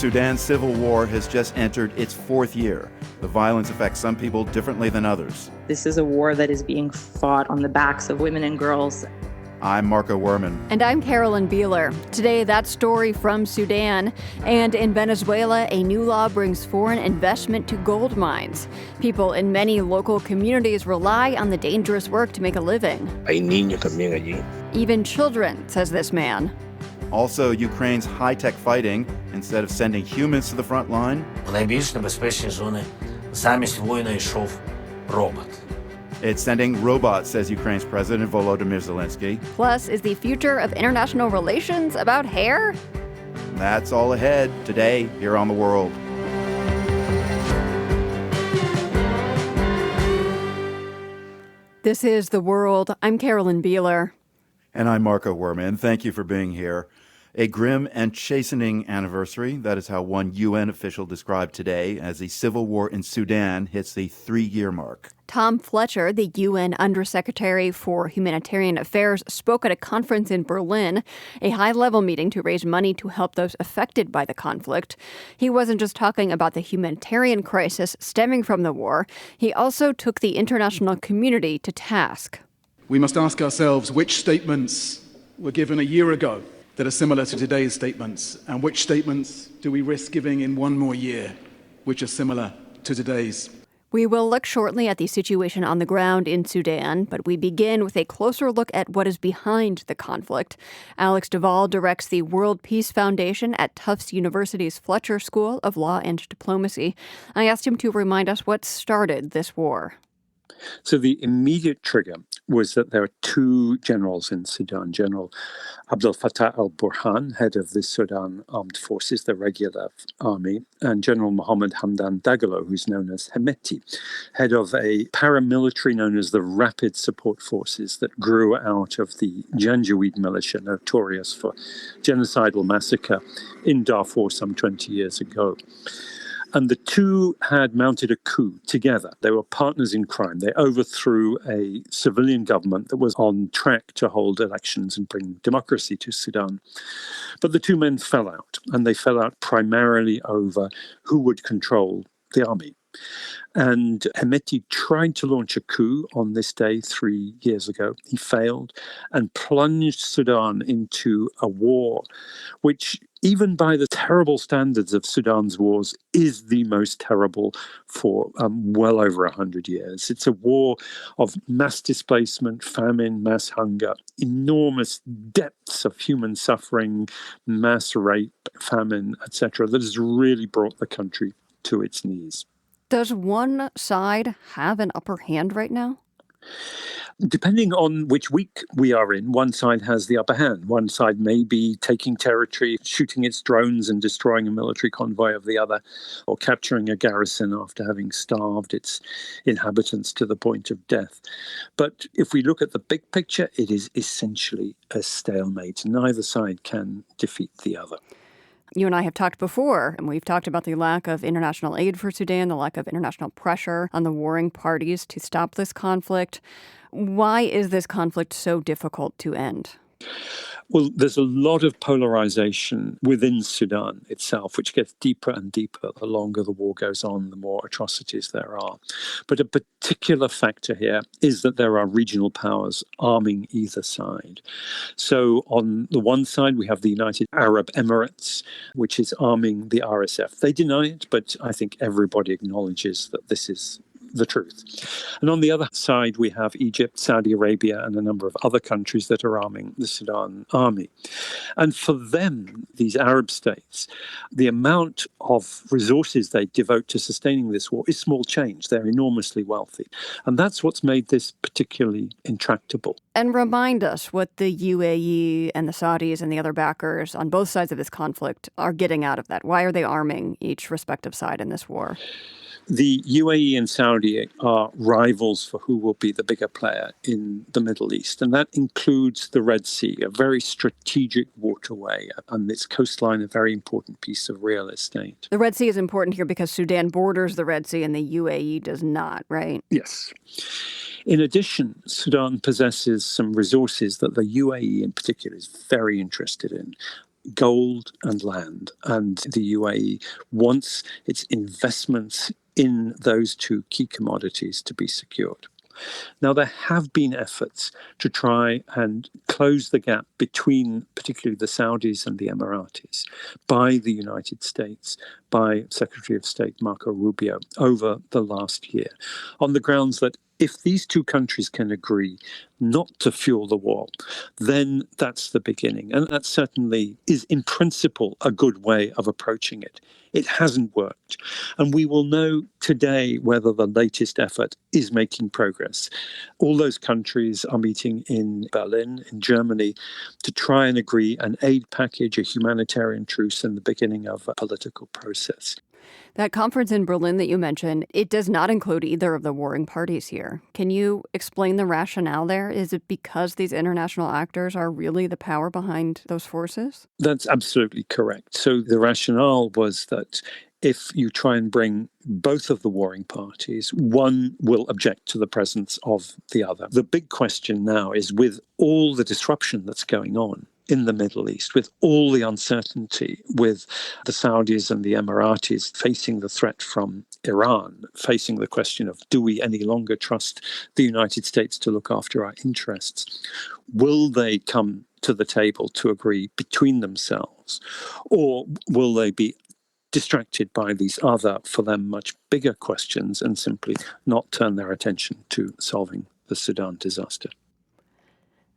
Sudan's civil war has just entered its fourth year. The violence affects some people differently than others. This is a war that is being fought on the backs of women and girls. I'm Marco Werman. And I'm Carolyn Beeler. Today, that story from Sudan. And in Venezuela, a new law brings foreign investment to gold mines. People in many local communities rely on the dangerous work to make a living. Hay niños también allí. Even children, says this man. Also, Ukraine's high-tech fighting, instead of sending humans to the front line, найбільш небезпечні зони замість воїна йшов робот. It's sending robots, says Ukraine's President Volodymyr Zelensky. Plus, is the future of international relations about hair? That's all ahead today here on The World. This is The World. I'm Carolyn Beeler. And I'm Marco Werman. Thank you for being here. A grim and chastening anniversary. That is how one UN official described today as the civil war in Sudan hits the 3-year mark. Tom Fletcher, the UN Undersecretary for Humanitarian Affairs, spoke at a conference in Berlin, a high-level meeting to raise money to help those affected by the conflict. He wasn't just talking about the humanitarian crisis stemming from the war. He also took the international community to task. We must ask ourselves which statements were given a year ago that are similar to today's statements, and which statements do we risk giving in one more year, which are similar to today's. We will look shortly at the situation on the ground in Sudan, but we begin with a closer look at what is behind the conflict. Alex Duvall directs the World Peace Foundation at Tufts University's Fletcher School of Law and Diplomacy. I asked him to remind us what started this war. So the immediate trigger was that there are two generals in Sudan. General Abdel Fattah al-Burhan, head of the Sudan Armed Forces, the regular army, and General Mohammed Hamdan Dagalo, who's known as Hemeti, head of a paramilitary known as the Rapid Support Forces that grew out of the Janjaweed militia, notorious for genocidal massacre in Darfur some 20 years ago. And the two had mounted a coup together. They were partners in crime. They overthrew a civilian government that was on track to hold elections and bring democracy to Sudan. But the two men fell out, and they fell out primarily over who would control the army. And Hemeti tried to launch a coup on this day 3 years ago. He failed and plunged Sudan into a war, which, even by the terrible standards of Sudan's wars, is the most terrible for well over 100 years. It's a war of mass displacement, famine, mass hunger, enormous depths of human suffering, mass rape, famine, etc., that has really brought the country to its knees. Does one side have an upper hand right now? Depending on which week we are in, one side has the upper hand. One side may be taking territory, shooting its drones and destroying a military convoy of the other, or capturing a garrison after having starved its inhabitants to the point of death. But if we look at the big picture, it is essentially a stalemate. Neither side can defeat the other. You and I have talked before, and we've talked about the lack of international aid for Sudan, the lack of international pressure on the warring parties to stop this conflict. Why is this conflict so difficult to end? Well, there's a lot of polarization within Sudan itself, which gets deeper and deeper the longer the war goes on, the more atrocities there are. But a particular factor here is that there are regional powers arming either side. So on the one side, we have the United Arab Emirates, which is arming the RSF. They deny it, but I think everybody acknowledges that this is the truth. And on the other side, we have Egypt, Saudi Arabia, and a number of other countries that are arming the Sudan army. And for them, these Arab states, the amount of resources they devote to sustaining this war is small change. They're enormously wealthy. And that's what's made this particularly intractable. And remind us what the UAE and the Saudis and the other backers on both sides of this conflict are getting out of that. Why are they arming each respective side in this war? The UAE and Saudi are rivals for who will be the bigger player in the Middle East, and that includes the Red Sea, a very strategic waterway, and its coastline a very important piece of real estate. The Red Sea is important here because Sudan borders the Red Sea and the UAE does not, right? Yes. In addition, Sudan possesses some resources that the UAE in particular is very interested in. gold and land. And the UAE wants its investments in those two key commodities to be secured. Now, there have been efforts to try and close the gap between particularly the Saudis and the Emiratis by the United States, by Secretary of State Marco Rubio over the last year, on the grounds that if these two countries can agree not to fuel the war, then that's the beginning. And that certainly is, in principle, a good way of approaching it. It hasn't worked. And we will know today whether the latest effort is making progress. All those countries are meeting in Berlin, in Germany, to try and agree an aid package, a humanitarian truce, and the beginning of a political process. That conference in Berlin that you mentioned, it does not include either of the warring parties here. Can you explain the rationale there? Is it because these international actors are really the power behind those forces? That's absolutely correct. So the rationale was that if you try and bring both of the warring parties, one will object to the presence of the other. The big question now is, with all the disruption that's going on in the Middle East, with all the uncertainty, with the Saudis and the Emiratis facing the threat from Iran, facing the question of, do we any longer trust the United States to look after our interests? Will they come to the table to agree between themselves? Or will they be distracted by these other, for them, much bigger questions and simply not turn their attention to solving the Sudan disaster?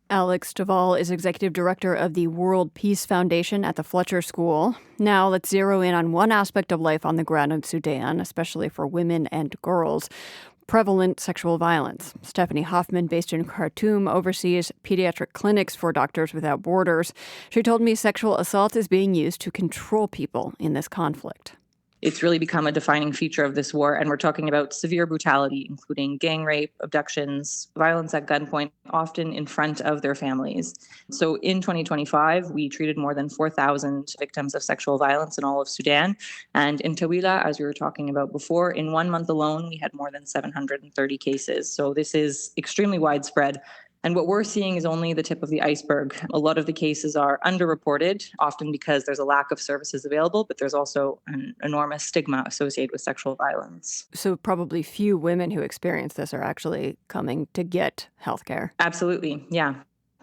Alex Duvall is executive director of the World Peace Foundation at the Fletcher School. Now let's zero in on one aspect of life on the ground in Sudan, especially for women and girls: prevalent sexual violence. Stephanie Hoffman, based in Khartoum, oversees pediatric clinics for Doctors Without Borders. She told me sexual assault is being used to control people in this conflict. It's really become a defining feature of this war, and we're talking about severe brutality, including gang rape, abductions, violence at gunpoint, often in front of their families. So in 2025, we treated more than 4,000 victims of sexual violence in all of Sudan. And in Tawila, as we were talking about before, in 1 month alone, we had more than 730 cases. So this is extremely widespread. And what we're seeing is only the tip of the iceberg. A lot of the cases are underreported, often because there's a lack of services available, but there's also an enormous stigma associated with sexual violence. So probably few women who experience this are actually coming to get health care. Absolutely, yeah.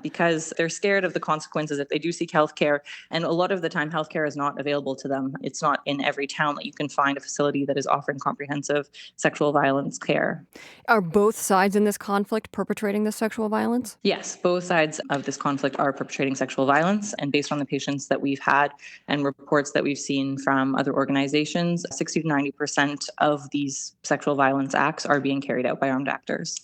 Because they're scared of the consequences if they do seek healthcare. And a lot of the time, healthcare is not available to them. It's not in every town that you can find a facility that is offering comprehensive sexual violence care. Are both sides in this conflict perpetrating this sexual violence? Yes, both sides of this conflict are perpetrating sexual violence. And based on the patients that we've had and reports that we've seen from other organizations, 60 to 90% of these sexual violence acts are being carried out by armed actors.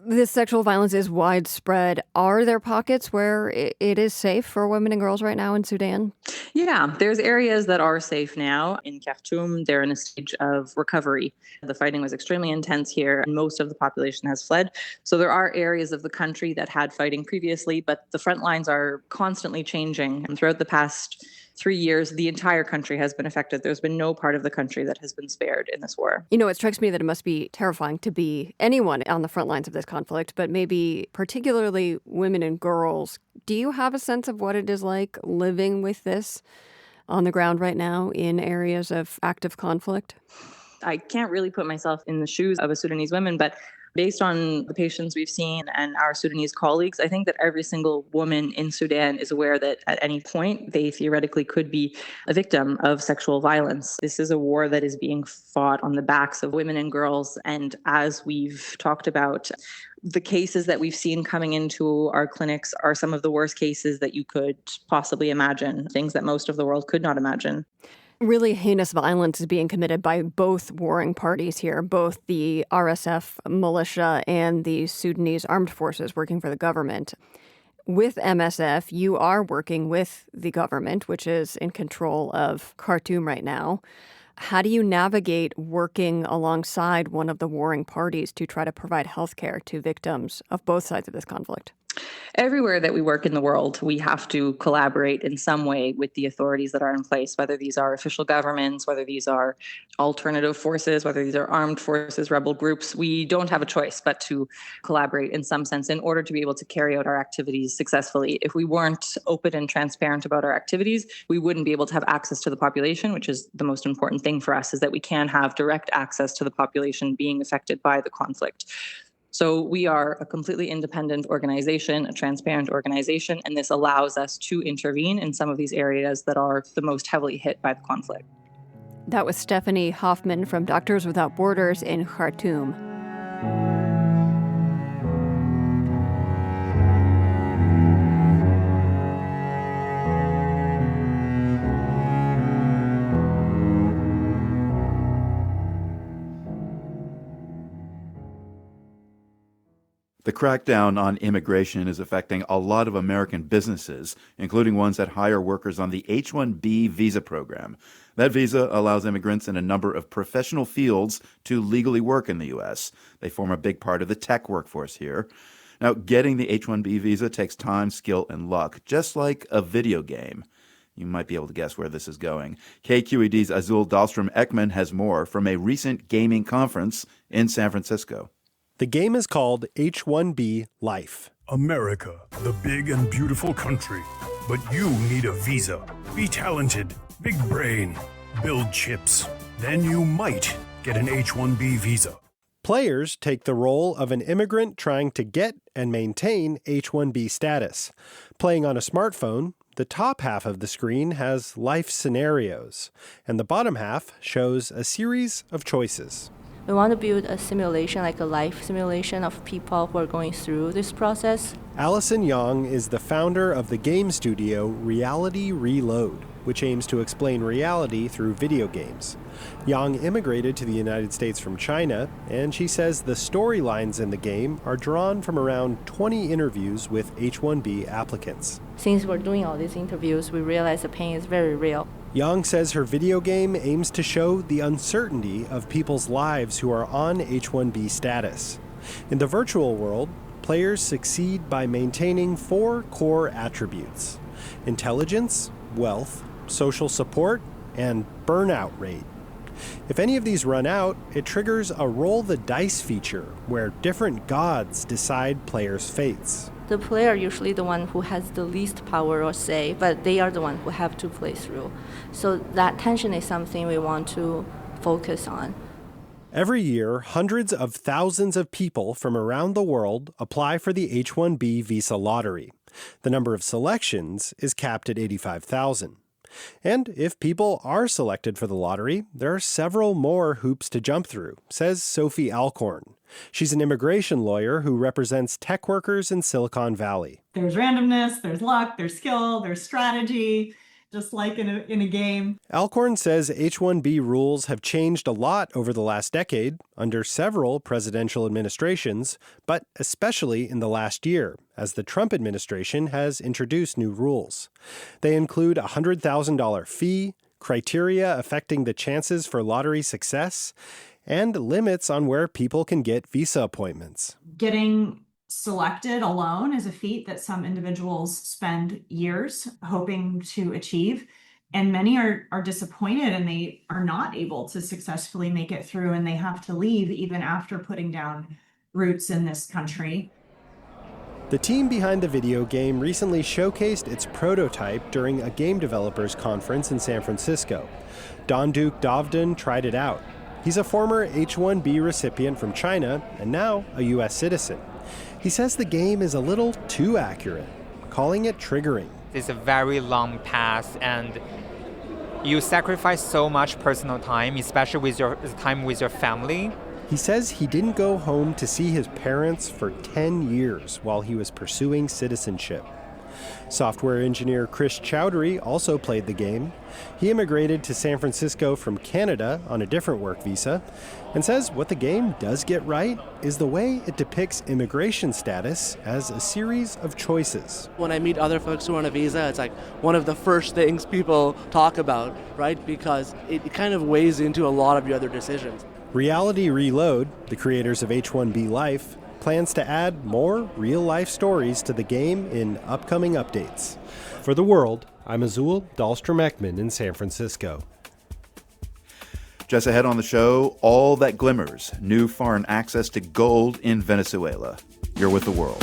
This sexual violence is widespread. Are there pockets where it is safe for women and girls right now in Sudan? Yeah, there's areas that are safe now. In Khartoum, they're in a stage of recovery. The fighting was extremely intense here, and most of the population has fled. So there are areas of the country that had fighting previously, but the front lines are constantly changing. And throughout the past 3 years, the entire country has been affected. There's been no part of the country that has been spared in this war. You know, it strikes me that it must be terrifying to be anyone on the front lines of this conflict, but maybe particularly women and girls. Do you have a sense of what it is like living with this on the ground right now in areas of active conflict? I can't really put myself in the shoes of a Sudanese woman, but based on the patients we've seen and our Sudanese colleagues, I think that every single woman in Sudan is aware that at any point they theoretically could be a victim of sexual violence. This is a war that is being fought on the backs of women and girls. And as we've talked about, the cases that we've seen coming into our clinics are some of the worst cases that you could possibly imagine, things that most of the world could not imagine. Really heinous violence is being committed by both warring parties here, both the RSF militia and the Sudanese armed forces working for the government. With MSF, you are working with the government, which is in control of Khartoum right now. How do you navigate working alongside one of the warring parties to try to provide health care to victims of both sides of this conflict? Everywhere that we work in the world, we have to collaborate in some way with the authorities that are in place, whether these are official governments, whether these are alternative forces, whether these are armed forces, rebel groups. We don't have a choice but to collaborate in some sense in order to be able to carry out our activities successfully. If we weren't open and transparent about our activities, we wouldn't be able to have access to the population, which is the most important thing for us, is that we can have direct access to the population being affected by the conflict. So we are a completely independent organization, a transparent organization, and this allows us to intervene in some of these areas that are the most heavily hit by the conflict. That was Stephanie Hoffman from Doctors Without Borders in Khartoum. The crackdown on immigration is affecting a lot of American businesses, including ones that hire workers on the H-1B visa program. That visa allows immigrants in a number of professional fields to legally work in the U.S. They form a big part of the tech workforce here. Now, getting the H-1B visa takes time, skill, and luck, just like a video game. You might be able to guess where this is going. KQED's Azul Dahlstrom-Ekman has more from a recent gaming conference in San Francisco. The game is called H-1B Life. America, the big and beautiful country. But you need a visa. Be talented, big brain, build chips. Then you might get an H-1B visa. Players take the role of an immigrant trying to get and maintain H-1B status. Playing on a smartphone, the top half of the screen has life scenarios, and the bottom half shows a series of choices. We want to build a simulation, like a life simulation of people who are going through this process. Allison Yang is the founder of the game studio Reality Reload, which aims to explain reality through video games. Yang immigrated to the United States from China, and she says the storylines in the game are drawn from around 20 interviews with H-1B applicants. Since we're doing all these interviews, we realize the pain is very real. Yang says her video game aims to show the uncertainty of people's lives who are on H-1B status. In the virtual world, players succeed by maintaining 4 core attributes: intelligence, wealth, social support, and burnout rate. If any of these run out, it triggers a roll the dice feature where different gods decide players' fates. The player usually the one who has the least power or say, but they are the one who have to play through. So that tension is something we want to focus on. Every year, hundreds of thousands of people from around the world apply for the H-1B visa lottery. The number of selections is capped at 85,000. And if people are selected for the lottery, there are several more hoops to jump through, says Sophie Alcorn. She's an immigration lawyer who represents tech workers in Silicon Valley. There's randomness, there's luck, there's skill, there's strategy, just like in a game. Alcorn says H-1B rules have changed a lot over the last decade, under several presidential administrations, but especially in the last year, as the Trump administration has introduced new rules. They include a $100,000 fee, criteria affecting the chances for lottery success, and limits on where people can get visa appointments. Getting selected alone is a feat that some individuals spend years hoping to achieve. And many are disappointed and they are not able to successfully make it through, and they have to leave even after putting down roots in this country. The team behind the video game recently showcased its prototype during a game developers conference in San Francisco. Donduke Dovden tried it out. He's a former H-1B recipient from China and now a U.S. citizen. He says the game is a little too accurate, calling it triggering. It's a very long path, and you sacrifice so much personal time, especially with your time with your family. He says he didn't go home to see his parents for 10 years while he was pursuing citizenship. Software engineer Chris Chowdhury also played the game. He immigrated to San Francisco from Canada on a different work visa and says what the game does get right is the way it depicts immigration status as a series of choices. When I meet other folks who are on a visa, it's like one of the first things people talk about, right? Because it kind of weighs into a lot of your other decisions. Reality Reload, the creators of H-1B Life, plans to add more real-life stories to the game in upcoming updates. For The World, I'm Azul Dahlstrom-Ekman in San Francisco. Just ahead on the show, all that glimmers, new foreign access to gold in Venezuela. You're with The World.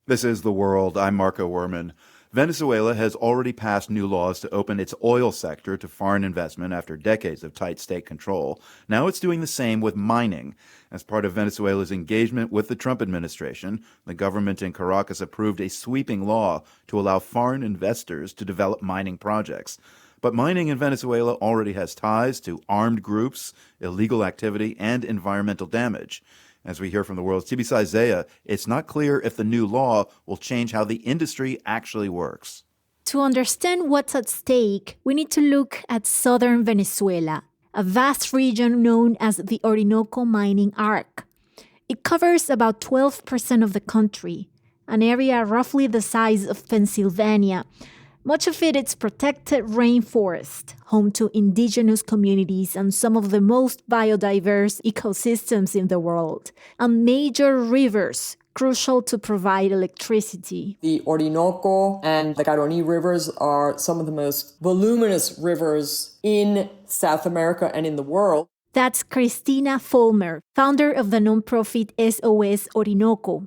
This is The World. I'm Marco Werman. Venezuela has already passed new laws to open its oil sector to foreign investment after decades of tight state control. Now it's doing the same with mining. As part of Venezuela's engagement with the Trump administration, the government in Caracas approved a sweeping law to allow foreign investors to develop mining projects. But mining in Venezuela already has ties to armed groups, illegal activity, and environmental damage. As we hear from The World's Tibisay Zaya, it's not clear if the new law will change how the industry actually works. To understand what's at stake, we need to look at southern Venezuela, a vast region known as the Orinoco Mining Arc. It covers about 12% of the country, an area roughly the size of Pennsylvania. Much of it is protected rainforest, home to indigenous communities and some of the most biodiverse ecosystems in the world, and major rivers, crucial to provide electricity. The Orinoco and the Caroni rivers are some of the most voluminous rivers in South America and in the world. That's Cristina Fulmer, founder of the nonprofit SOS Orinoco.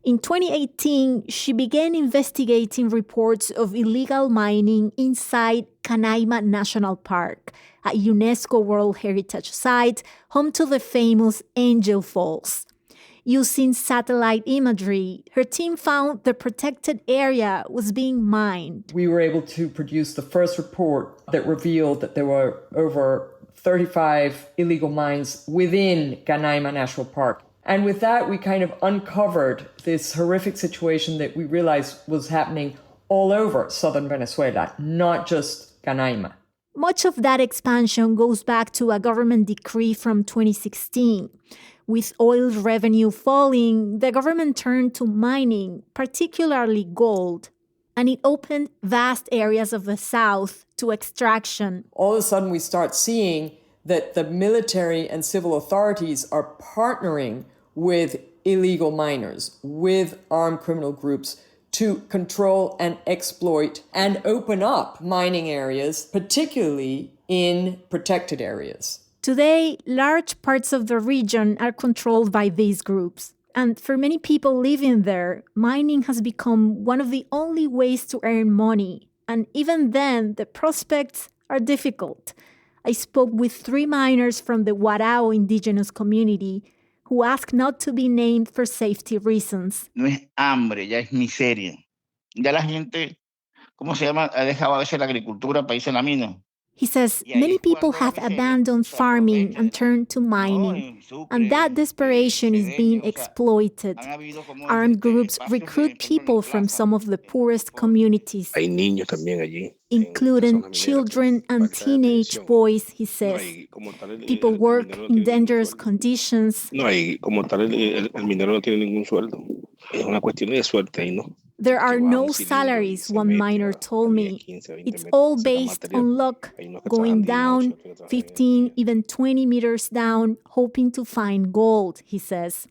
In 2018, she began investigating reports of illegal mining inside Canaima National Park, a UNESCO World Heritage Site home to the famous Angel Falls. Using satellite imagery, her team found the protected area was being mined. We were able to produce the first report that revealed that there were over 35 illegal mines within Canaima National Park. And with that, we kind of uncovered this horrific situation that we realized was happening all over southern Venezuela, not just Canaima. Much of that expansion goes back to a government decree from 2016. With oil revenue falling, the government turned to mining, particularly gold, and it opened vast areas of the south to extraction. All of a sudden, we start seeing that the military and civil authorities are partnering with illegal miners, with armed criminal groups to control and exploit and open up mining areas, particularly in protected areas. Today, large parts of the region are controlled by these groups. And for many people living there, mining has become one of the only ways to earn money. And even then, the prospects are difficult. I spoke with 3 miners from the Warao indigenous community who asked not to be named for safety reasons. No es hambre, ya es miseria. Ya la gente, ¿cómo se llama? Ha dejado a veces la agricultura para irse a la mina. He says many people have abandoned farming and turned to mining, and that desperation is being exploited. Armed groups recruit people from some of the poorest communities, including children and teenage boys, he says. People work in dangerous conditions. There are no salaries, one miner told me. It's all based on luck, going down 15, even 20 meters down, hoping to find gold, he says.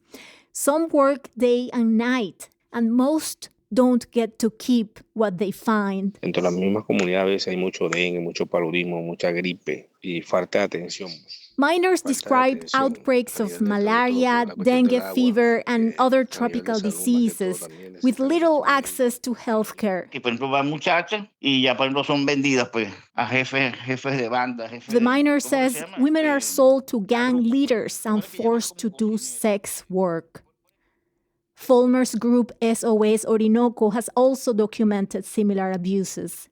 Some work day and night, and most don't get to keep what they find. Dentro de las mismas comunidades hay mucho dengue, mucho paludismo, mucha gripe y falta de atención. Miners described outbreaks of malaria, dengue fever, and other tropical diseases with little access to health care. The miner says women are sold to gang leaders and forced to do sex work. Fulmer's group SOS Orinoco has also documented similar abuses.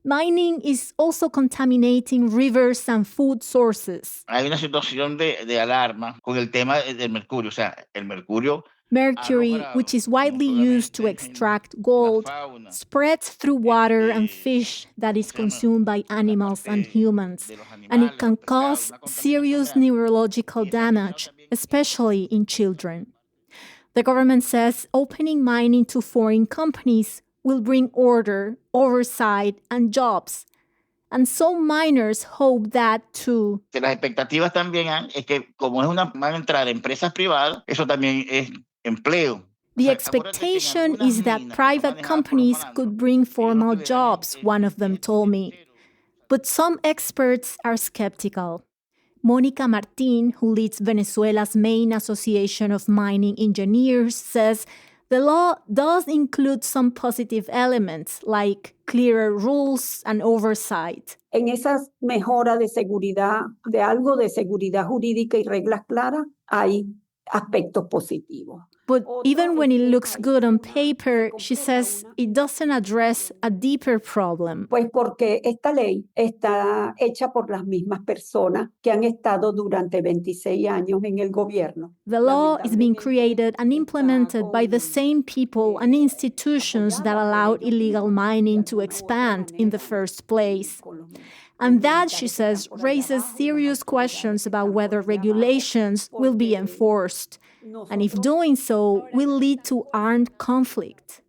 Mining is also contaminating rivers and food sources. Hay una situación de alarma con el tema del mercurio, o sea, el mercurio. Mercury, which is widely used to extract gold, spreads through water and fish that is consumed by animals and humans, and it can cause serious neurological damage, especially in children. The government says opening mining to foreign companies will bring order, oversight, and jobs. And some miners hope that too. Las expectativas también es que como van a entrar empresas privadas, eso también es empleo. The expectation is that private companies could bring formal jobs, one of them told me. But some experts are skeptical. Mónica Martín, who leads Venezuela's main association of mining engineers, says the law does include some positive elements like clearer rules and oversight. En esas mejoras de seguridad, de algo de seguridad jurídica y reglas claras, hay aspectos positivos. But even when it looks good on paper, she says it doesn't address a deeper problem. Pues porque esta ley está hecha por las mismas personas que han estado durante 26 años en el gobierno. The law is being created and implemented by the same people and institutions that allowed illegal mining to expand in the first place. And that, she says, raises serious questions about whether regulations will be enforced, and if doing so will lead to armed conflict.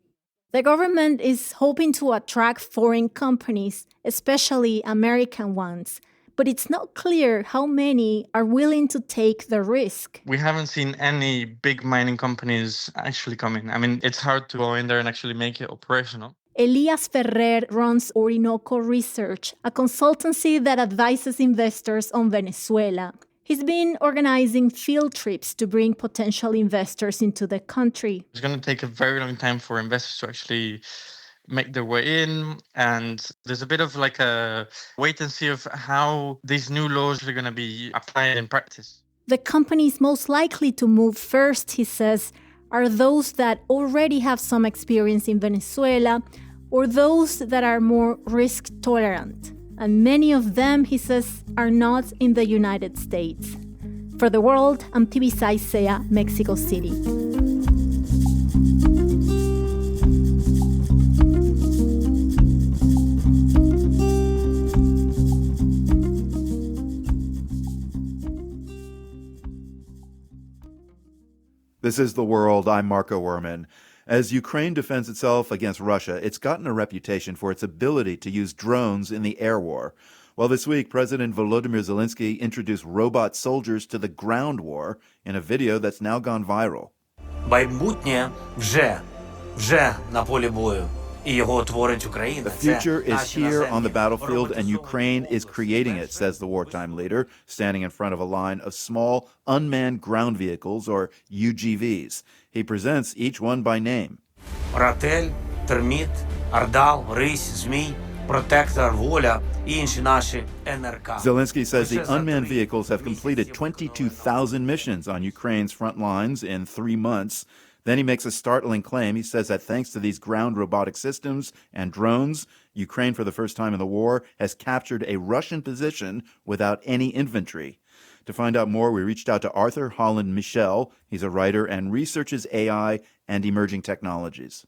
The government is hoping to attract foreign companies, especially American ones, but it's not clear how many are willing to take the risk. We haven't seen any big mining companies actually come in. I mean, it's hard to go in there and actually make it operational. Elias Ferrer runs Orinoco Research, a consultancy that advises investors on Venezuela. He's been organizing field trips to bring potential investors into the country. It's going to take a very long time for investors to actually make their way in, and there's a bit of like a wait and see of how these new laws are going to be applied in practice. The companies most likely to move first, he says, are those that already have some experience in Venezuela or those that are more risk tolerant. And many of them, he says, are not in the United States. For The World, I'm Tibisay Sea, Mexico City. This is The World. I'm Marco Werman. As Ukraine defends itself against Russia, it's gotten a reputation for its ability to use drones in the air war. Well, this week, President Volodymyr Zelensky introduced robot soldiers to the ground war in a video that's now gone viral. Майбутнє вже на полі бою. The future is here on the battlefield, and Ukraine is creating it, says the wartime leader, standing in front of a line of small unmanned ground vehicles, or UGVs. He presents each one by name. Ратель, терміт, ардал, рись, змій, протектор, воля і інші наші НРК. Zelensky says the unmanned vehicles have completed 22,000 missions on Ukraine's front lines in 3 months. Then he makes a startling claim. He says that thanks to these ground robotic systems and drones, Ukraine, for the first time in the war, has captured a Russian position without any infantry. To find out more, we reached out to Arthur Holland Michel. He's a writer and researches AI and emerging technologies.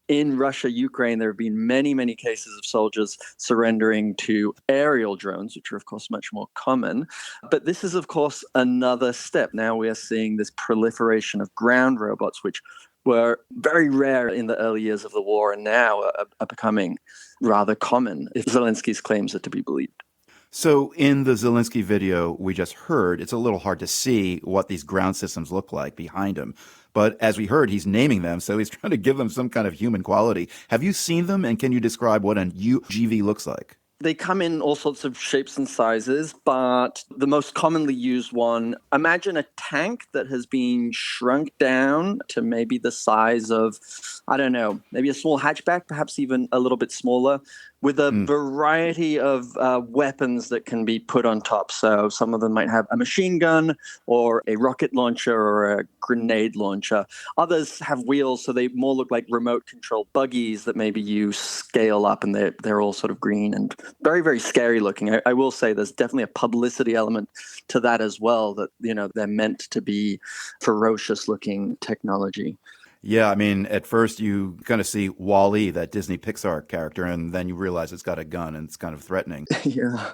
In Russia, Ukraine, there have been many, many cases of soldiers surrendering to aerial drones, which are, of course, much more common. But this is, of course, another step. Now we are seeing this proliferation of ground robots, which were very rare in the early years of the war and now are becoming rather common, if Zelensky's claims are to be believed. So in the Zelensky video we just heard, it's a little hard to see what these ground systems look like behind him. But as we heard, he's naming them, so he's trying to give them some kind of human quality. Have you seen them, and can you describe what an UGV looks like? They come in all sorts of shapes and sizes, but the most commonly used one, imagine a tank that has been shrunk down to maybe the size of, I don't know, maybe a small hatchback, perhaps even a little bit smaller, with a variety of weapons that can be put on top. So some of them might have a machine gun or a rocket launcher or a grenade launcher. Others have wheels, so they more look like remote control buggies that maybe you scale up, and they're all sort of green and very, very scary looking. I will say there's definitely a publicity element to that as well, that, you know, they're meant to be ferocious looking technology. Yeah, I mean, at first you kind of see Wall-E, that Disney Pixar character, and then you realize it's got a gun and it's kind of threatening. Yeah.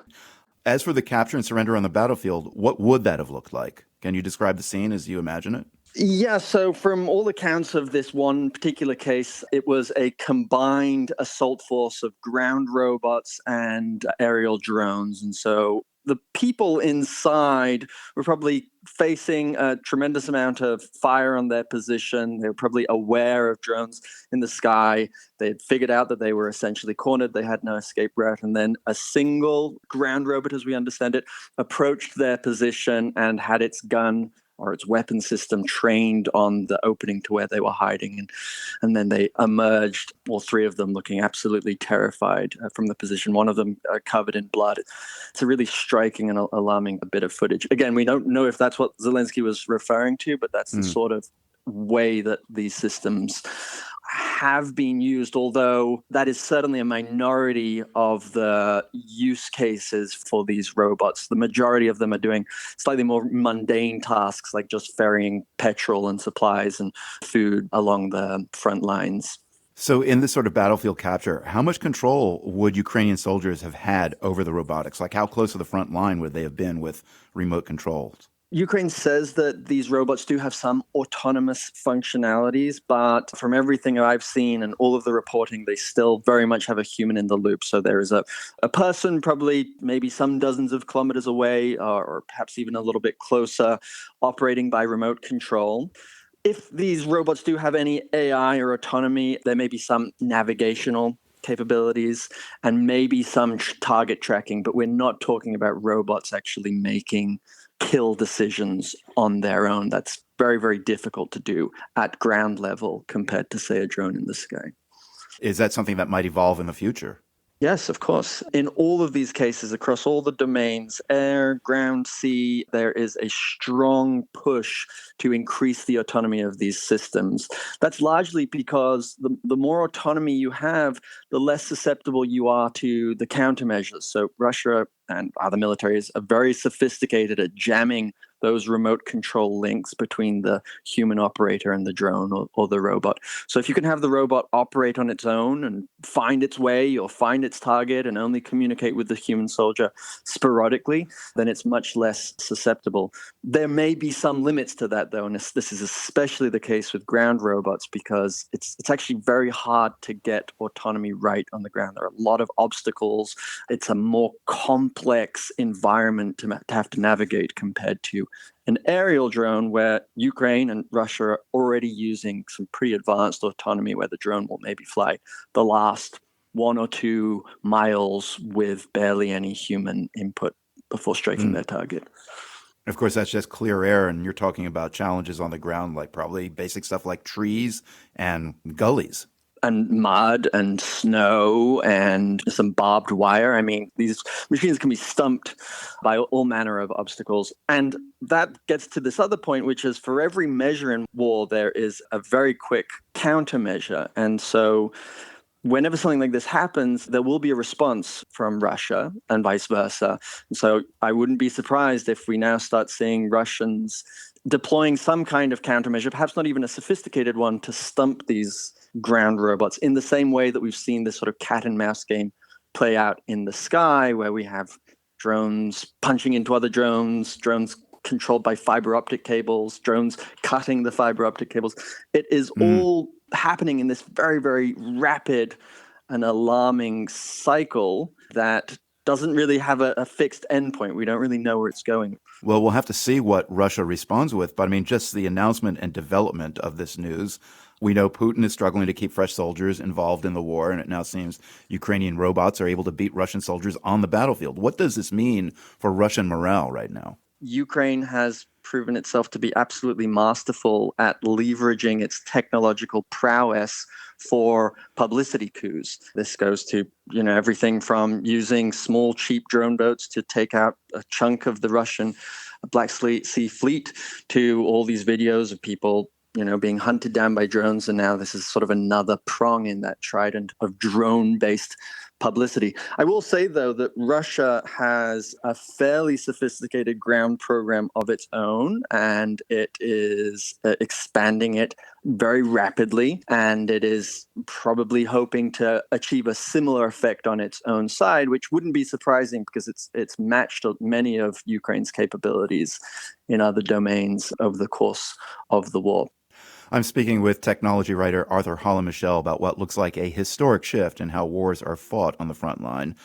As for the capture and surrender on the battlefield, what would that have looked like? Can you describe the scene as you imagine it? Yeah, so from all accounts of this one particular case, it was a combined assault force of ground robots and aerial drones. And so the people inside were probably facing a tremendous amount of fire on their position. They were probably aware of drones in the sky. They had figured out that they were essentially cornered. They had no escape route. And then a single ground robot, as we understand it, approached their position and had its gun or its weapon system trained on the opening to where they were hiding. And then they emerged, all three of them looking absolutely terrified from the position, one of them covered in blood. It's a really striking and alarming bit of footage. Again, we don't know if that's what Zelensky was referring to, but that's the sort of way that these systems have been used, although that is certainly a minority of the use cases for these robots. The majority of them are doing slightly more mundane tasks like just ferrying petrol and supplies and food along the front lines. So in this sort of battlefield capture, how much control would Ukrainian soldiers have had over the robotics? Like how close to the front line would they have been with remote controls? Ukraine says that these robots do have some autonomous functionalities, but from everything I've seen and all of the reporting, they still very much have a human in the loop. So there is a person probably maybe some dozens of kilometers away, or perhaps even a little bit closer, operating by remote control. If these robots do have any AI or autonomy, there may be some navigational capabilities and maybe some target tracking, but we're not talking about robots actually making kill decisions on their own. That's very, very difficult to do at ground level compared to, say, a drone in the sky. Is that something that might evolve in the future? Yes, of course. In all of these cases, across all the domains, air, ground, sea, there is a strong push to increase the autonomy of these systems. That's largely because the more autonomy you have, the less susceptible you are to the countermeasures. So Russia and other militaries are very sophisticated at jamming those remote control links between the human operator and the drone or the robot. So if you can have the robot operate on its own and find its way or find its target and only communicate with the human soldier sporadically, then it's much less susceptible. There may be some limits to that, though, and this is especially the case with ground robots because it's actually very hard to get autonomy right on the ground. There are a lot of obstacles. It's a more complex environment to have to navigate compared to an aerial drone where Ukraine and Russia are already using some pretty advanced autonomy where the drone will maybe fly the last 1 or 2 miles with barely any human input before striking their target. Of course, that's just clear air, and you're talking about challenges on the ground, like probably basic stuff like trees and gullies. And mud and snow and some barbed wire. I mean, these machines can be stumped by all manner of obstacles. And that gets to this other point, which is for every measure in war, there is a very quick countermeasure. And so whenever something like this happens, there will be a response from Russia and vice versa. And so I wouldn't be surprised if we now start seeing Russians deploying some kind of countermeasure, perhaps not even a sophisticated one, to stump these ground robots in the same way that we've seen this sort of cat and mouse game play out in the sky, where we have drones punching into other drones controlled by fiber optic cables, drones cutting the fiber optic cables. It is all happening in this very, very rapid and alarming cycle that doesn't really have a fixed endpoint. We don't really know where it's going. Well, we'll have to see what Russia responds with. But I mean, just the announcement and development of this news. We know Putin is struggling to keep fresh soldiers involved in the war, and it now seems Ukrainian robots are able to beat Russian soldiers on the battlefield. What does this mean for Russian morale right now? Ukraine has proven itself to be absolutely masterful at leveraging its technological prowess for publicity coups. This goes to, everything from using small, cheap drone boats to take out a chunk of the Russian Black Sea Fleet to all these videos of people being hunted down by drones. And now this is sort of another prong in that trident of drone-based publicity. I will say, though, that Russia has a fairly sophisticated ground program of its own, and it is expanding it very rapidly, and it is probably hoping to achieve a similar effect on its own side, which wouldn't be surprising because it's matched many of Ukraine's capabilities in other domains over the course of the war. I'm speaking with technology writer Arthur Holland-Michel about what looks like a historic shift in how wars are fought on the front line.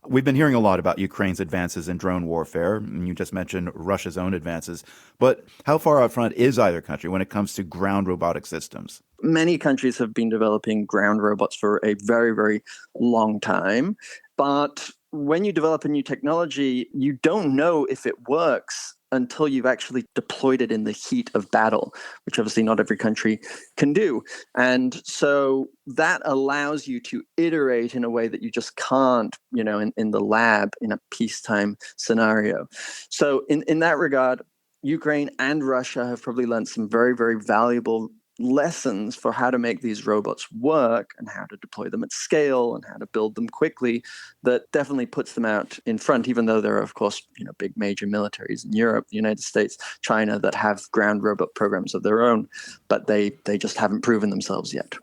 We've been hearing a lot about Ukraine's advances in drone warfare, and you just mentioned Russia's own advances. But how far out front is either country when it comes to ground robotic systems? Many countries have been developing ground robots for a very, very long time. But when you develop a new technology, you don't know if it works until you've actually deployed it in the heat of battle, which obviously not every country can do. And so that allows you to iterate in a way that you just can't, in the lab in a peacetime scenario. So in that regard, Ukraine and Russia have probably learned some very, very valuable lessons for how to make these robots work and how to deploy them at scale and how to build them quickly. That definitely puts them out in front, even though there are, of course, big major militaries in Europe, the United States, China, that have ground robot programs of their own, but they just haven't proven themselves yet.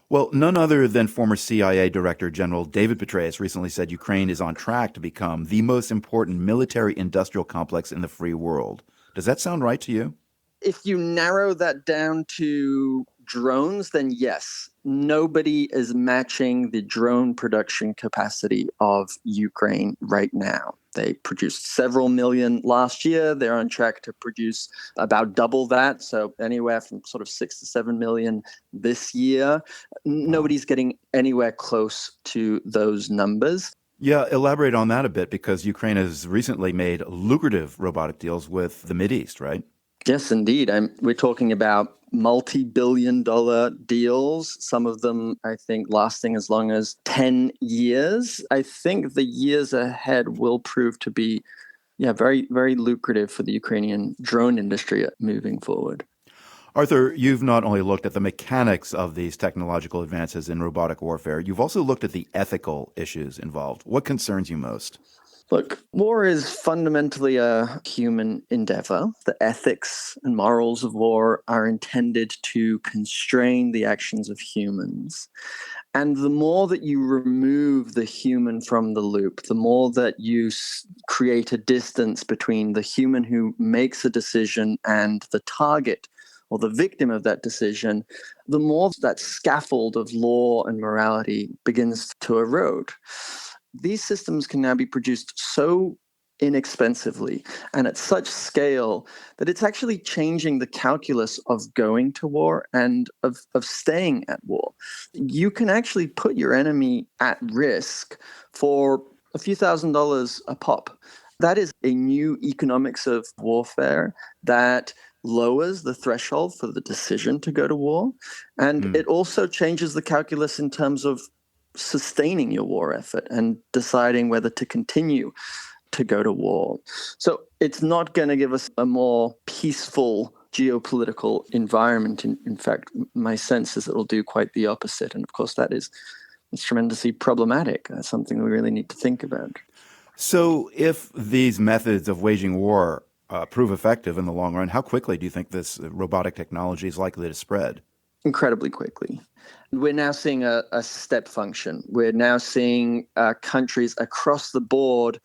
Well, none other than former CIA Director General David Petraeus recently said Ukraine is on track to become the most important military-industrial complex in the free world. Does that sound right to you? If you narrow that down to drones, then yes, nobody is matching the drone production capacity of Ukraine right now. They produced several million last year. They're on track to produce about double that, so anywhere from sort of 6 to 7 million this year. Nobody's getting anywhere close to those numbers. Yeah, elaborate on that a bit, because Ukraine has recently made lucrative robotic deals with the Mideast, right? Yes, indeed. We're talking about multi-billion-dollar deals, some of them, I think, lasting as long as 10 years. I think the years ahead will prove to be very, very lucrative for the Ukrainian drone industry moving forward. Arthur, you've not only looked at the mechanics of these technological advances in robotic warfare, you've also looked at the ethical issues involved. What concerns you most? Look, war is fundamentally a human endeavor. The ethics and morals of war are intended to constrain the actions of humans. And the more that you remove the human from the loop, the more that you create a distance between the human who makes a decision and the target or the victim of that decision, the more that scaffold of law and morality begins to erode. These systems can now be produced so inexpensively and at such scale that it's actually changing the calculus of going to war and of staying at war. You can actually put your enemy at risk for a few $1,000s a pop. That is a new economics of warfare that lowers the threshold for the decision to go to war. And it also changes the calculus in terms of sustaining your war effort and deciding whether to continue to go to war. So it's not going to give us a more peaceful geopolitical environment. In fact, my sense is it will do quite the opposite. And of course, it's tremendously problematic. That's something we really need to think about. So if these methods of waging war prove effective in the long run, how quickly do you think this robotic technology is likely to spread? Incredibly quickly. We're now seeing a step function. We're now seeing countries across the board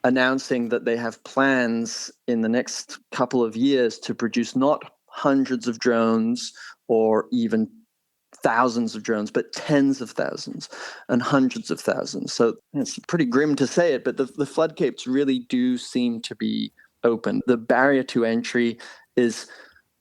announcing that they have plans in the next couple of years to produce not hundreds of drones or even thousands of drones, but tens of thousands and hundreds of thousands. So it's pretty grim to say it, but the floodgates really do seem to be open. The barrier to entry is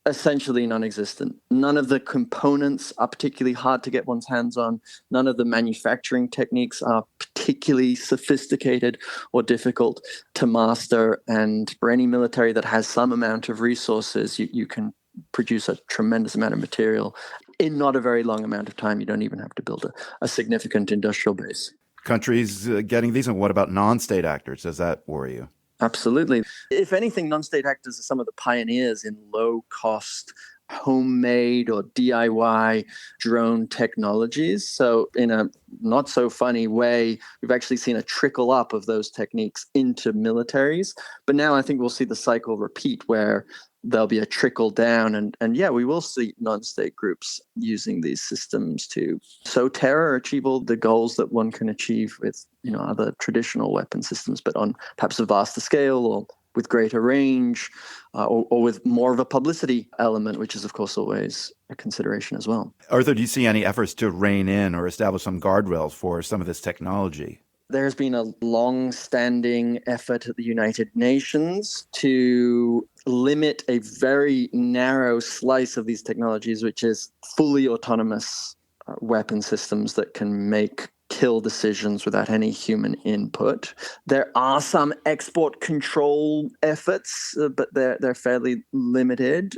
essentially non-existent. None of the components are particularly hard to get one's hands on. None of the manufacturing techniques are particularly sophisticated or difficult to master. And for any military that has some amount of resources, you can produce a tremendous amount of material in not a very long amount of time. You don't even have to build a significant industrial base. Countries getting these, and what about non-state actors? Does that worry you? Absolutely. If anything, non-state actors are some of the pioneers in low-cost homemade or DIY drone technologies. So in a not so funny way, we've actually seen a trickle up of those techniques into militaries. But now I think we'll see the cycle repeat where there'll be a trickle down and yeah, we will see non-state groups using these systems to sow terror, achieve all the goals that one can achieve with, other traditional weapon systems, but on perhaps a vaster scale or with greater range, or with more of a publicity element, which is, of course, always a consideration as well. Arthur, do you see any efforts to rein in or establish some guardrails for some of this technology? There's been a long-standing effort at the United Nations to limit a very narrow slice of these technologies, which is fully autonomous weapon systems that can make kill decisions without any human input. There are some export control efforts, but they're fairly limited.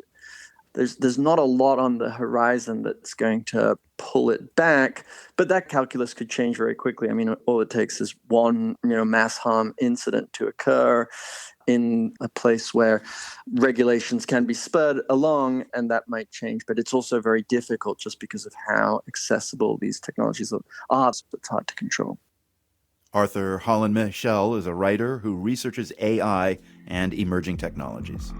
There's not a lot on the horizon that's going to pull it back, but that calculus could change very quickly. I mean, all it takes is one, mass harm incident to occur in a place where regulations can be spurred along, and that might change. But it's also very difficult just because of how accessible these technologies are. So it's hard to control. Arthur Holland-Michel is a writer who researches AI and emerging technologies.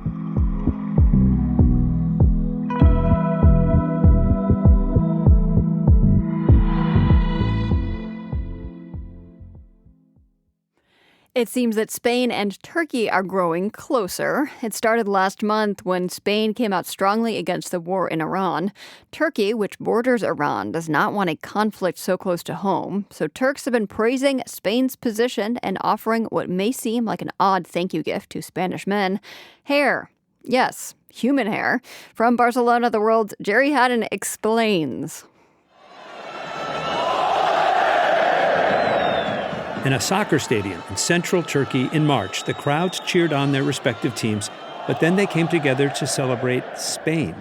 It seems that Spain and Turkey are growing closer. It started last month when Spain came out strongly against the war in Iran. Turkey, which borders Iran, does not want a conflict so close to home. So Turks have been praising Spain's position and offering what may seem like an odd thank you gift to Spanish men: hair. Yes, human hair. From Barcelona, the world's Jerry Haddon explains. In a soccer stadium in central Turkey in March, the crowds cheered on their respective teams, but then they came together to celebrate Spain.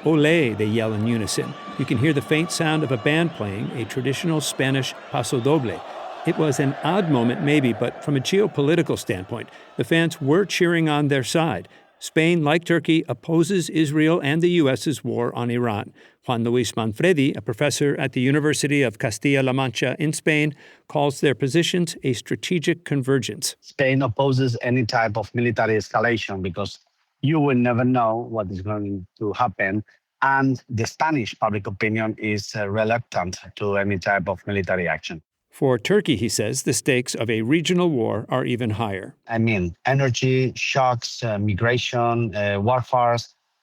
Olé, they yell in unison. You can hear the faint sound of a band playing a traditional Spanish pasodoble. It was an odd moment, maybe, but from a geopolitical standpoint, the fans were cheering on their side. Spain, like Turkey, opposes Israel and the U.S.'s war on Iran. Juan Luis Manfredi, a professor at the University of Castilla-La Mancha in Spain, calls their positions a strategic convergence. Spain opposes any type of military escalation because you will never know what is going to happen. And the Spanish public opinion is reluctant to any type of military action. For Turkey, he says, the stakes of a regional war are even higher. I mean, energy, shocks, migration, warfare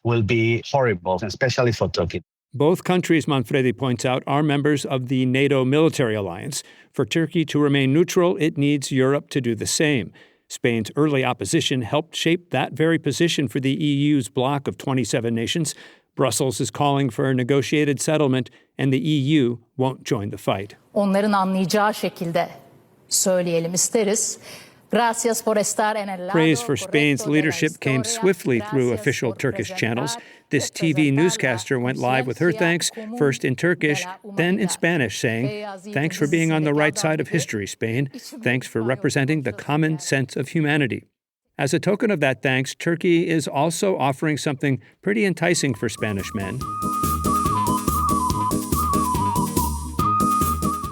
will be horrible, especially for Turkey. Both countries, Manfredi points out, are members of the NATO military alliance. For Turkey to remain neutral, it needs Europe to do the same. Spain's early opposition helped shape that very position for the EU's bloc of 27 nations. Brussels is calling for a negotiated settlement, and the EU won't join the fight. Onların anlayacağı şekilde söyleyelim isteriz. Praise for Spain's leadership came swiftly through official Turkish channels. This TV newscaster went live with her thanks, first in Turkish, then in Spanish, saying, "Thanks for being on the right side of history, Spain. Thanks for representing the common sense of humanity." As a token of that thanks, Turkey is also offering something pretty enticing for Spanish men.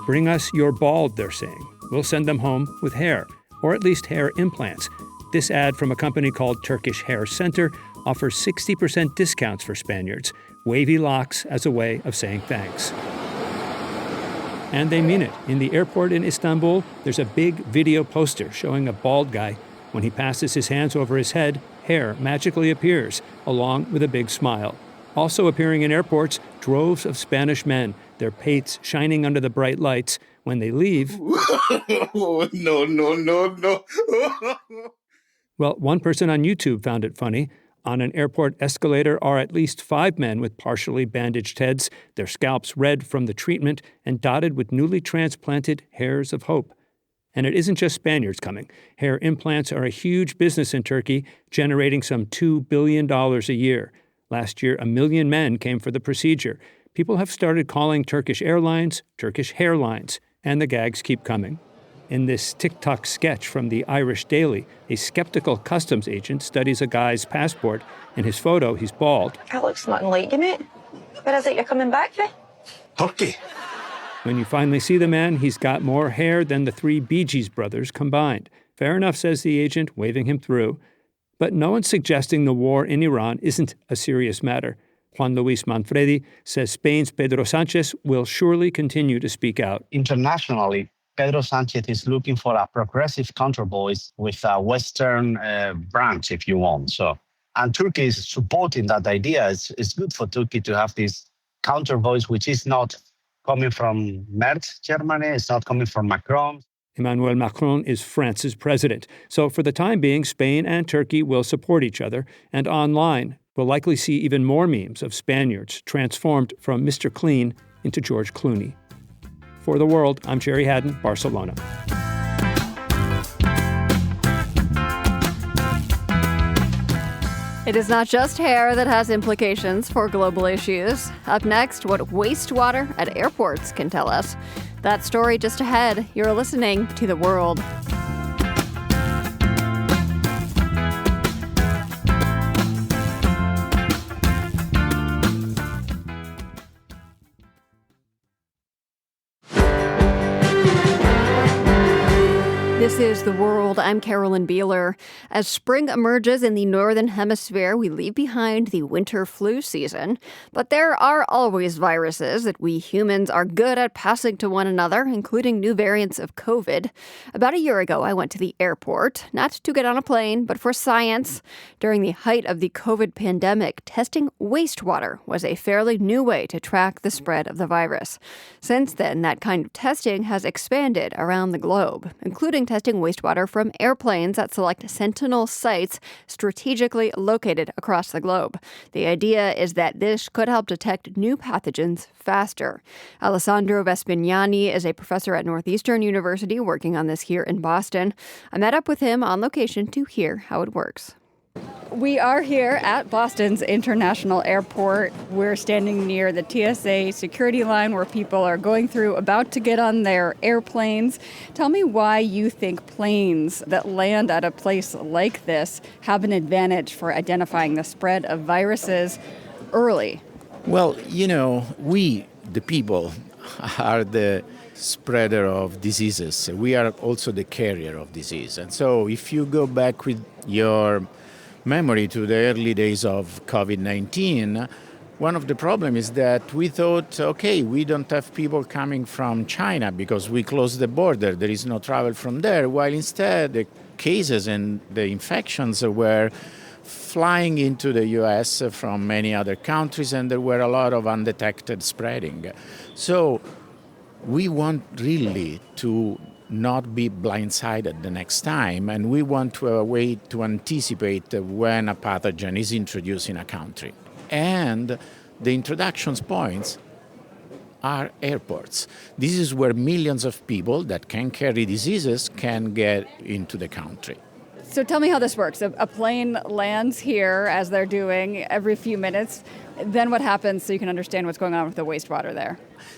Bring us your bald, they're saying. We'll send them home with hair, or at least hair implants. This ad from a company called Turkish Hair Center offers 60% discounts for Spaniards, wavy locks as a way of saying thanks. And they mean it. In the airport in Istanbul, there's a big video poster showing a bald guy. When he passes his hands over his head, hair magically appears, along with a big smile. Also appearing in airports, droves of Spanish men, their pates shining under the bright lights. When they leave... No. Well, one person on YouTube found it funny. On an airport escalator are at least 5 men with partially bandaged heads, their scalps red from the treatment and dotted with newly transplanted hairs of hope. And it isn't just Spaniards coming. Hair implants are a huge business in Turkey, generating some $2 billion a year. Last year, 1 million men came for the procedure. People have started calling Turkish airlines Turkish hairlines, and the gags keep coming. In this TikTok sketch from the Irish Daily, a skeptical customs agent studies a guy's passport. In his photo, he's bald. That looks nothing like you, mate. Where is it you're coming back for? Turkey. When you finally see the man, he's got more hair than the three Bee Gees brothers combined. Fair enough, says the agent, waving him through. But no one's suggesting the war in Iran isn't a serious matter. Juan Luis Manfredi says Spain's Pedro Sanchez will surely continue to speak out. Internationally, Pedro Sanchez is looking for a progressive countervoice with a Western branch, if you want. And Turkey is supporting that idea. It's good for Turkey to have this countervoice, which is not coming from Merz, Germany. It's not coming from Macron. Emmanuel Macron is France's president. So for the time being, Spain and Turkey will support each other. And online, we'll likely see even more memes of Spaniards transformed from Mr. Clean into George Clooney. For The World, I'm Jerry Haddon, Barcelona. It is not just hair that has implications for global issues. Up next, what wastewater at airports can tell us. That story just ahead. You're listening to The World. This is The World. I'm Carolyn Beeler. As spring emerges in the Northern Hemisphere, we leave behind the winter flu season. But there are always viruses that we humans are good at passing to one another, including new variants of COVID. About a year ago, I went to the airport, not to get on a plane, but for science. During the height of the COVID pandemic, testing wastewater was a fairly new way to track the spread of the virus. Since then, that kind of testing has expanded around the globe, including testing wastewater from airplanes at select sentinel sites strategically located across the globe. The idea is that this could help detect new pathogens faster. Alessandro Vespignani is a professor at Northeastern University working on this here in Boston. I met up with him on location to hear how it works. We are here at Boston's International Airport. We're standing near the TSA security line where people are going through, about to get on their airplanes. Tell me why you think planes that land at a place like this have an advantage for identifying the spread of viruses early. Well, we, the people, are the spreader of diseases. We are also the carrier of disease. And so if you go back with your memory to the early days of COVID-19, one of the problems is that we thought, okay, we don't have people coming from China because we closed the border. There is no travel from there, while instead the cases and the infections were flying into the U.S. from many other countries, and there were a lot of undetected spreading. So we want really to not be blindsided the next time, and we want to have a way to anticipate when a pathogen is introduced in a country. And the introduction points are airports. This is where millions of people that can carry diseases can get into the country. So tell me how this works. A plane lands here, as they're doing, every few minutes. Then what happens so you can understand what's going on with the wastewater there?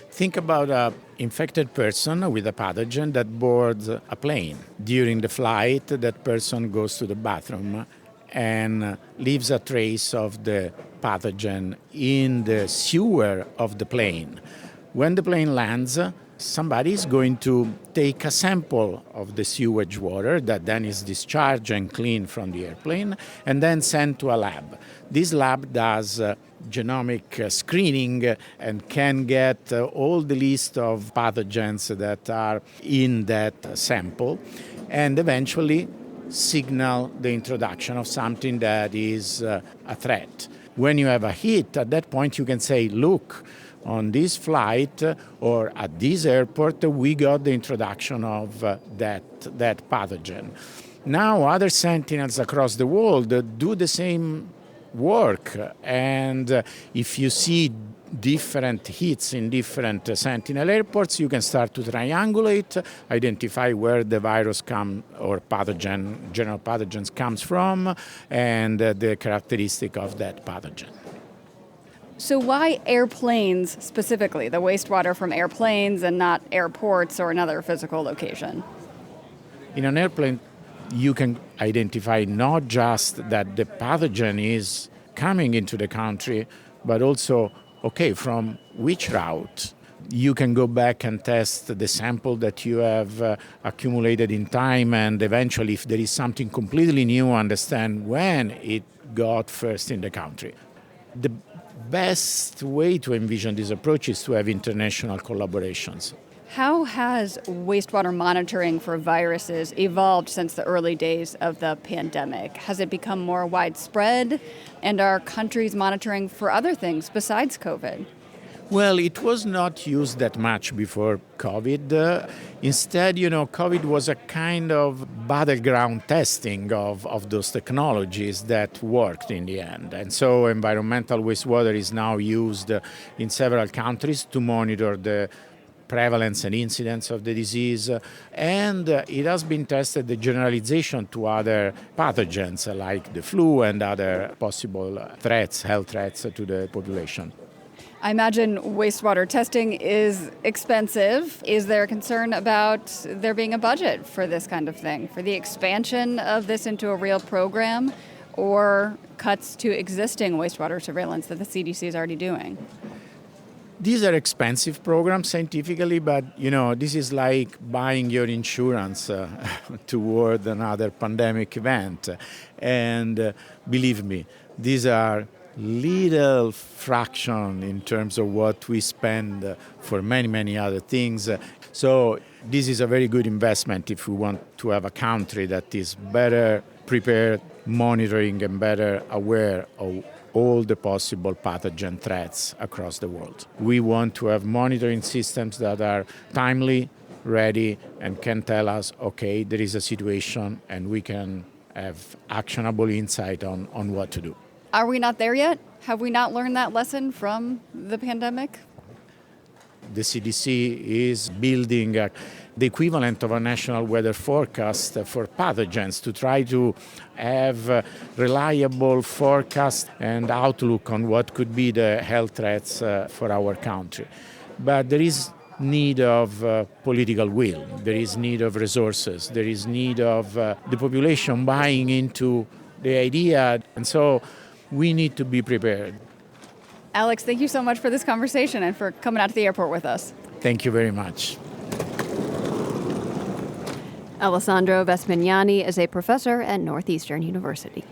Think about an infected person with a pathogen that boards a plane. During the flight, that person goes to the bathroom and leaves a trace of the pathogen in the sewer of the plane. When the plane lands, somebody is going to take a sample of the sewage water that then is discharged and cleaned from the airplane and then sent to a lab. This lab does genomic screening and can get all the list of pathogens that are in that sample and eventually signal the introduction of something that is a threat. When you have a hit, at that point you can say, look, on this flight or at this airport, we got the introduction of that pathogen. Now, other sentinels across the world do the same work. And if you see different hits in different sentinel airports, you can start to triangulate, identify where the virus or pathogen, general pathogens comes from, and the characteristic of that pathogen. So why airplanes specifically, the wastewater from airplanes and not airports or another physical location? In an airplane, you can identify not just that the pathogen is coming into the country, but also, okay, from which route. You can go back and test the sample that you have accumulated in time, and eventually, if there is something completely new, understand when it got first in the country. The best way to envision this approach is to have international collaborations. How has wastewater monitoring for viruses evolved since the early days of the pandemic? Has it become more widespread? And are countries monitoring for other things besides COVID? Well, it was not used that much before COVID. Instead, COVID was a kind of battleground testing of those technologies that worked in the end. And so environmental wastewater is now used in several countries to monitor the prevalence and incidence of the disease. And it has been tested, the generalization to other pathogens like the flu and other possible threats, health threats to the population. I imagine wastewater testing is expensive. Is there a concern about there being a budget for this kind of thing, for the expansion of this into a real program, or cuts to existing wastewater surveillance that the CDC is already doing? These are expensive programs scientifically, but this is like buying your insurance toward another pandemic event. And believe me, these are little fraction in terms of what we spend for many, many other things. So this is a very good investment if we want to have a country that is better prepared, monitoring, and better aware of all the possible pathogen threats across the world. We want to have monitoring systems that are timely, ready, and can tell us, okay, there is a situation, and we can have actionable insight on what to do. Are we not there yet? Have we not learned that lesson from the pandemic? The CDC is building the equivalent of a national weather forecast for pathogens to try to have reliable forecast and outlook on what could be the health threats for our country. But there is need of political will, there is need of resources, there is need of the population buying into the idea, and so we need to be prepared. Alex, thank you so much for this conversation and for coming out to the airport with us. Thank you very much. Alessandro Vesmignani is a professor at Northeastern University.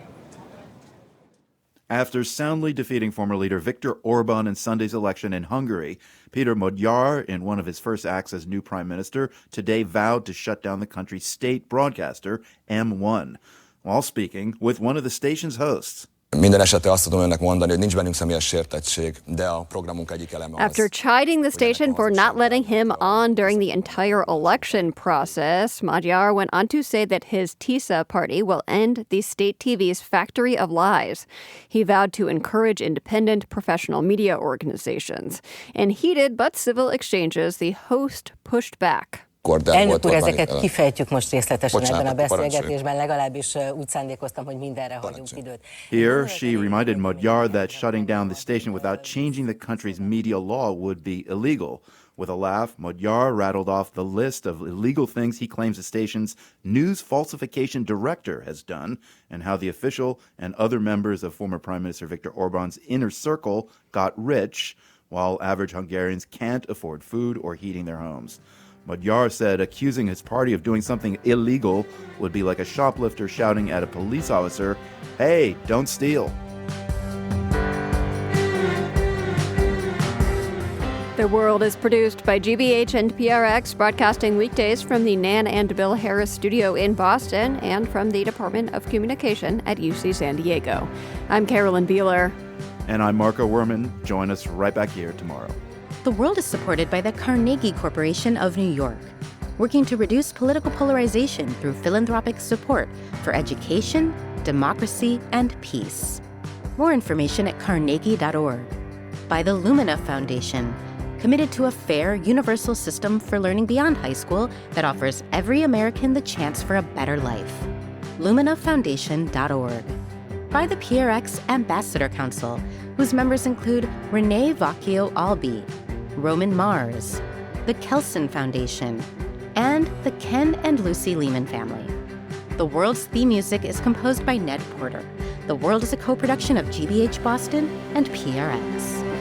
After soundly defeating former leader Viktor Orban in Sunday's election in Hungary, Peter Magyar, in one of his first acts as new prime minister, today vowed to shut down the country's state broadcaster, M1, while speaking with one of the station's hosts. Minden esetre azt tudom önnek mondani, hogy nincs bennünk személyes sértettség, de a programunk egyik eleme az. After chiding the station for not letting him on during the entire election process, Magyar went on to say that his TISA party will end the state TV's factory of lies. He vowed to encourage independent professional media organizations. In heated but civil exchanges, the host pushed back. Elnök úr, ezeket kifejtjük most részletesen ebben a beszélgetésben, legalábbis úgy szándékoztam, hogy mindenre hagyunk időt. Here, she reminded Magyar that shutting down the station without changing the country's media law would be illegal. With a laugh, Magyar rattled off the list of illegal things he claims the station's news falsification director has done, and how the official and other members of former Prime Minister Viktor Orban's inner circle got rich, while average Hungarians can't afford food or heating their homes. Magyar said accusing his party of doing something illegal would be like a shoplifter shouting at a police officer, "Hey, don't steal." The World is produced by GBH and PRX, broadcasting weekdays from the Nan and Bill Harris studio in Boston and from the Department of Communication at UC San Diego. I'm Carolyn Beeler. And I'm Marco Werman. Join us right back here tomorrow. The World is supported by the Carnegie Corporation of New York, working to reduce political polarization through philanthropic support for education, democracy, and peace. More information at carnegie.org. By the Lumina Foundation, committed to a fair, universal system for learning beyond high school that offers every American the chance for a better life. LuminaFoundation.org. By the PRX Ambassador Council, whose members include Renee Vacchio Albi, Roman Mars, the Kelson Foundation, and the Ken and Lucy Lehman family. The World's theme music is composed by Ned Porter. The World is a co-production of GBH Boston and PRX.